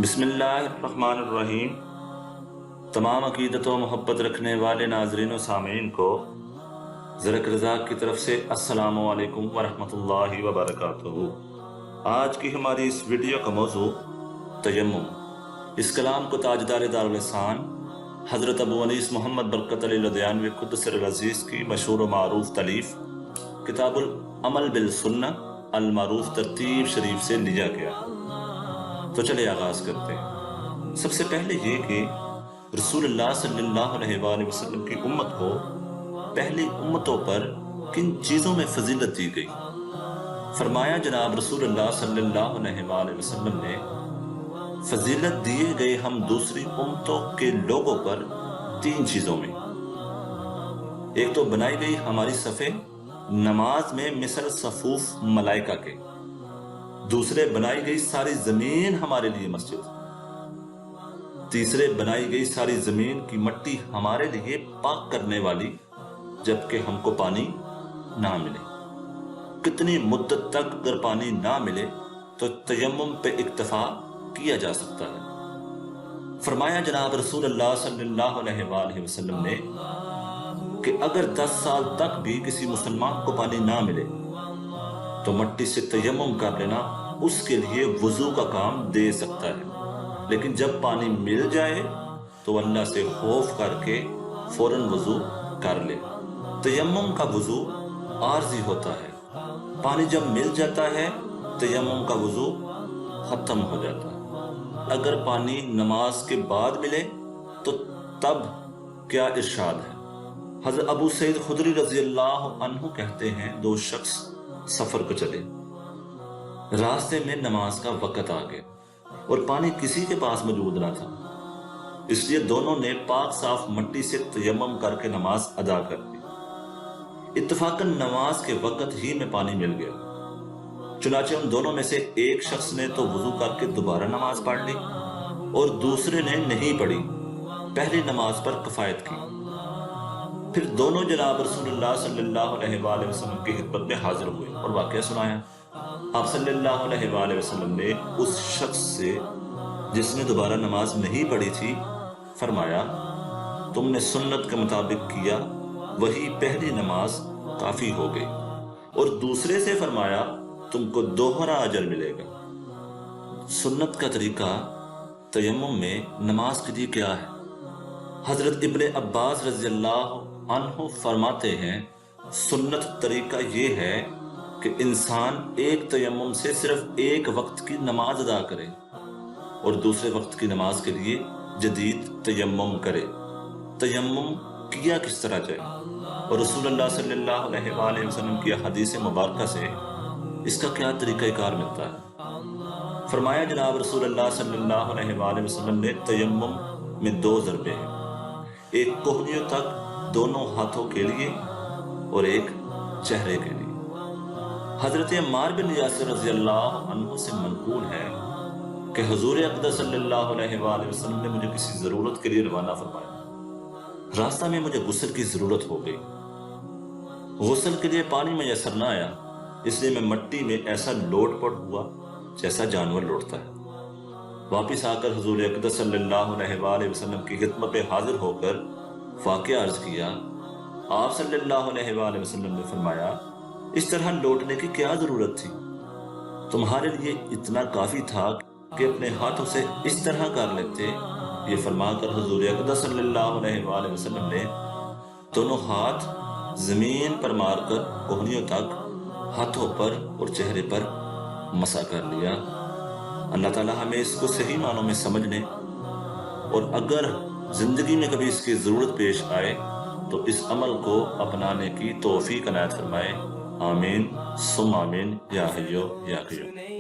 بسم اللہ الرحمن الرحیم۔ تمام عقیدت و محبت رکھنے والے ناظرین و سامعین کو زرق رضا کی طرف سے السلام علیکم ورحمۃ اللہ وبرکاتہ۔ آج کی ہماری اس ویڈیو کا موضوع تیمم۔ اس کلام کو تاجدار دارالحسان حضرت ابو انیس محمد برکت علی لدھیانوی قدس سر العزیز کی مشہور و معروف تالیف کتاب العمل بالسنہ المعروف ترتیب شریف سے لیا گیا۔ تو چلے آغاز کرتے ہیں۔ سب سے پہلے یہ کہ رسول اللہ صلی اللہ علیہ وآلہ وسلم کی امت کو پہلی امتوں پر کن چیزوں میں فضیلت دی گئی؟ فرمایا جناب رسول اللہ صلی اللہ علیہ وآلہ وسلم نے فضیلت دیے گئے ہم دوسری امتوں کے لوگوں پر تین چیزوں میں۔ ایک تو بنائی گئی ہماری صفیں نماز میں مثل صفوف ملائکہ کے، دوسرے بنائی گئی ساری زمین ہمارے لیے مسجد، تیسرے بنائی گئی ساری زمین کی مٹی ہمارے لیے پاک کرنے والی جبکہ ہم کو پانی نہ ملے۔ کتنی مدت تک اگر پانی نہ ملے تو تیمم پہ اکتفا کیا جا سکتا ہے۔ فرمایا جناب رسول اللہ صلی اللہ علیہ وآلہ وسلم نے کہ اگر 10 سال تک بھی کسی مسلمان کو پانی نہ ملے تو مٹی سے تیمم کر لینا اس کے لیے وضو کا کام دے سکتا ہے، لیکن جب پانی مل جائے تو اللہ سے خوف کر کے فوراً وضو کر لے۔ تیمم کا وضو عارضی ہوتا ہے، پانی جب مل جاتا ہے تیمم کا وضو ختم ہو جاتا ہے۔ اگر پانی نماز کے بعد ملے تو تب کیا ارشاد ہے؟ حضرت ابو سعید خدری رضی اللہ عنہ کہتے ہیں، دو شخص سفر کو چلے، راستے میں نماز کا وقت آ گیا اور پانی کسی کے پاس موجود نہ تھا، اس لیے دونوں نے پاک صاف مٹی سے تیمم کر کے نماز ادا کر دی۔ اتفاقاً نماز کے وقت ہی میں پانی مل گیا، چنانچہ ان دونوں میں سے ایک شخص نے تو وضو کر کے دوبارہ نماز پڑھ لی اور دوسرے نے نہیں پڑھی، پہلی نماز پر کفایت کی۔ پھر دونوں جناب رسول اللہ صلی اللہ علیہ وآلہ وسلم کی خدمت میں حاضر ہوئے اور واقعہ سنایا۔ آپ صلی اللہ علیہ وآلہ وسلم نے اس شخص سے جس نے دوبارہ نماز نہیں پڑھی تھی فرمایا، تم نے سنت کے مطابق کیا، وہی پہلی نماز کافی ہو گئی، اور دوسرے سے فرمایا تم کو دوہرا اجر ملے گا۔ سنت کا طریقہ تیمم میں نماز کے لیے کیا ہے؟ حضرت ابن عباس رضی اللہ عنہ فرماتے ہیں، سنت طریقہ یہ ہے کہ انسان ایک تیمم سے صرف ایک وقت کی نماز ادا کرے اور دوسرے وقت کی نماز کے لیے جدید تیمم کرے۔ تیمم کیا کس طرح جائے؟ اور رسول اللہ صلی اللہ علیہ وآلہ وسلم کی حدیث مبارکہ سے اس کا کیا طریقہ کار ملتا ہے؟ فرمایا جناب رسول اللہ صلی اللہ علیہ وآلہ وسلم نے تیمم میں 2 ضربے ہیں، ایک کوہنیوں تک دونوں ہاتھوں کے لیے اور ایک چہرے کے لیے۔ حضرت عمار بن یاسر رضی اللہ عنہ سے منقول ہے کہ حضور اقدس صلی اللہ علیہ وآلہ وسلم نے مجھے کسی ضرورت کے لیے روانہ فرمایا، راستہ میں مجھے غسل کی ضرورت ہو گئی، غسل کے لیے پانی میسر نہ آیا، اس لیے میں مٹی میں ایسا لوٹ پٹ ہوا جیسا جانور لوٹتا ہے۔ واپس آ کر حضور اقدس صلی اللہ علیہ وآلہ وسلم کی خدمت میں حاضر ہو کر واقعہ عرض کیا۔ آپ صلی اللہ علیہ وآلہ وسلم نے فرمایا، اس طرح لوٹنے کی کیا ضرورت تھی؟ تمہارے لیے اتنا کافی تھا کہ اپنے ہاتھوں سے اس طرح کر لیتے۔ یہ فرما کر حضور اقدس صلی اللہ علیہ وآلہ وسلم نے دونوں ہاتھ زمین پر مار کر کوہنیوں تک ہاتھوں پر اور چہرے پر مسح کر لیا۔ اللہ تعالیٰ ہمیں اس کو صحیح معنوں میں سمجھنے اور اگر زندگی میں کبھی اس کی ضرورت پیش آئے تو اس عمل کو اپنانے کی توفیق عنایت فرمائے۔ آمین ثم آمین یا حیو یا قیوم۔